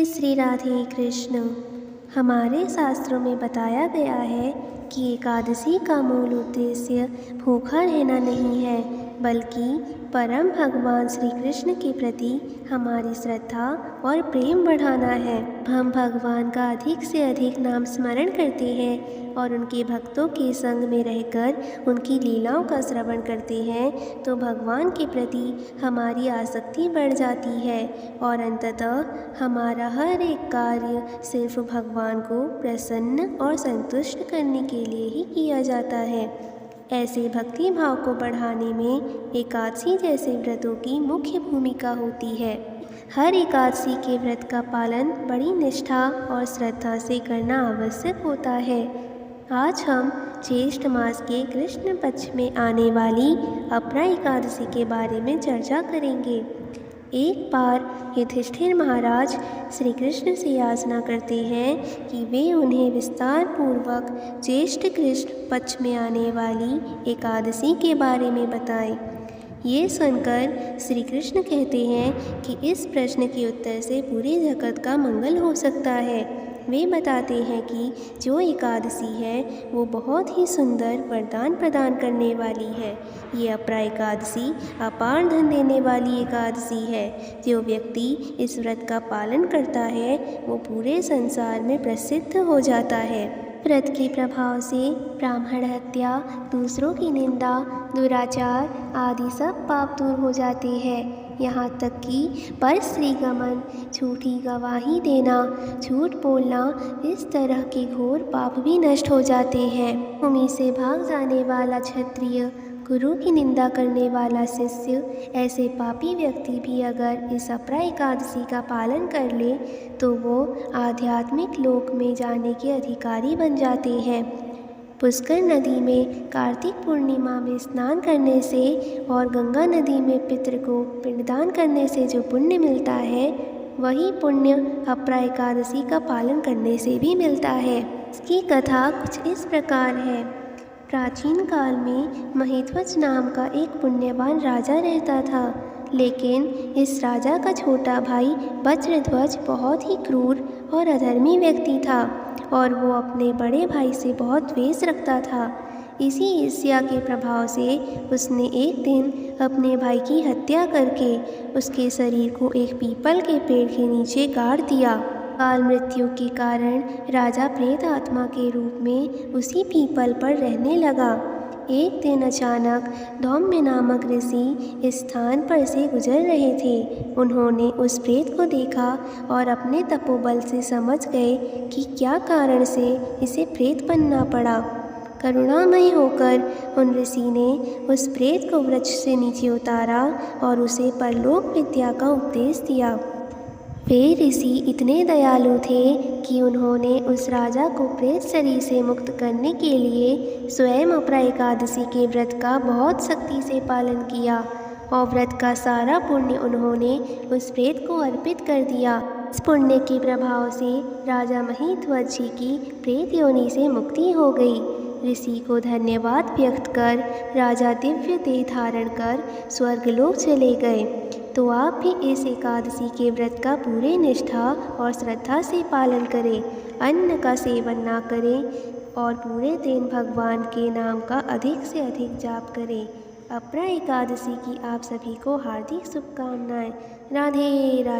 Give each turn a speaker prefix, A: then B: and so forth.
A: श्री राधे कृष्ण। हमारे शास्त्रों में बताया गया है कि एकादशी का मूल उद्देश्य भूखा रहना नहीं है, बल्कि परम भगवान श्री कृष्ण के प्रति हमारी श्रद्धा और प्रेम बढ़ाना है। हम भगवान का अधिक से अधिक नाम स्मरण करते हैं और उनके भक्तों के संग में रहकर उनकी लीलाओं का श्रवण करते हैं तो भगवान के प्रति हमारी आसक्ति बढ़ जाती है और अंततः हमारा हर एक कार्य सिर्फ भगवान को प्रसन्न और संतुष्ट करने के लिए ही किया जाता है। ऐसे भक्ति भाव को बढ़ाने में एकादशी जैसे व्रतों की मुख्य भूमिका होती है। हर एकादशी के व्रत का पालन बड़ी निष्ठा और श्रद्धा से करना आवश्यक होता है। आज हम ज्येष्ठ मास के कृष्ण पक्ष में आने वाली अपरा एकादशी के बारे में चर्चा करेंगे। एक बार युधिष्ठिर महाराज श्री कृष्ण से याचना करते हैं कि वे उन्हें विस्तार पूर्वक ज्येष्ठ कृष्ण पक्ष में आने वाली एकादशी के बारे में बताएं। ये सुनकर श्री कृष्ण कहते हैं कि इस प्रश्न के उत्तर से पूरे जगत का मंगल हो सकता है। वे बताते हैं कि जो एकादशी है वो बहुत ही सुंदर वरदान प्रदान करने वाली है। ये अपरा एकादशी अपार धन देने वाली एकादशी है। जो व्यक्ति इस व्रत का पालन करता है वो पूरे संसार में प्रसिद्ध हो जाता है। व्रत के प्रभाव से ब्राह्मण हत्या, दूसरों की निंदा, दुराचार आदि सब पाप दूर हो जाते हैं। यहाँ तक कि परस्त्री गमन, झूठी गवाही देना, झूठ बोलना, इस तरह के घोर पाप भी नष्ट हो जाते हैं। भूमि से भाग जाने वाला क्षत्रिय, गुरु की निंदा करने वाला शिष्य, ऐसे पापी व्यक्ति भी अगर इस अपरा एकादशी का पालन कर ले तो वो आध्यात्मिक लोक में जाने के अधिकारी बन जाते हैं। पुष्कर नदी में कार्तिक पूर्णिमा में स्नान करने से और गंगा नदी में पितृ को पिंडदान करने से जो पुण्य मिलता है वही पुण्य अपरा एकादशी का पालन करने से भी मिलता है। इसकी कथा कुछ इस प्रकार है। प्राचीन काल में महिध्वज नाम का एक पुण्यवान राजा रहता था, लेकिन इस राजा का छोटा भाई वज्रध्वज बहुत ही क्रूर और अधर्मी व्यक्ति था और वो अपने बड़े भाई से बहुत द्वेष रखता था। इसी ईर्ष्या के प्रभाव से उसने एक दिन अपने भाई की हत्या करके उसके शरीर को एक पीपल के पेड़ के नीचे गाड़ दिया। काल मृत्यु के कारण राजा प्रेत आत्मा के रूप में उसी पीपल पर रहने लगा। एक दिन अचानक धौम्य नामक ऋषि इस स्थान पर से गुजर रहे थे। उन्होंने उस प्रेत को देखा और अपने तपोबल से समझ गए कि क्या कारण से इसे प्रेत बनना पड़ा। करुणामय होकर उन ऋषि ने उस प्रेत को वृक्ष से नीचे उतारा और उसे परलोक विद्या का उपदेश दिया। वे ऋषि इतने दयालु थे कि उन्होंने उस राजा को प्रेत शरीर से मुक्त करने के लिए स्वयं अपरा एकादशी के व्रत का बहुत सख्ती से पालन किया और व्रत का सारा पुण्य उन्होंने उस प्रेत को अर्पित कर दिया। इस पुण्य के प्रभाव से राजा महिध्वज जी की प्रेत योनि से मुक्ति हो गई। ऋषि को धन्यवाद व्यक्त कर राजा दिव्य देह धारण कर स्वर्गलोक चले गए। तो आप भी इस एकादशी के व्रत का पूरे निष्ठा और श्रद्धा से पालन करें, अन्न का सेवन ना करें और पूरे दिन भगवान के नाम का अधिक से अधिक जाप करें। अपरा एकादशी की आप सभी को हार्दिक शुभकामनाएं। राधे राधे।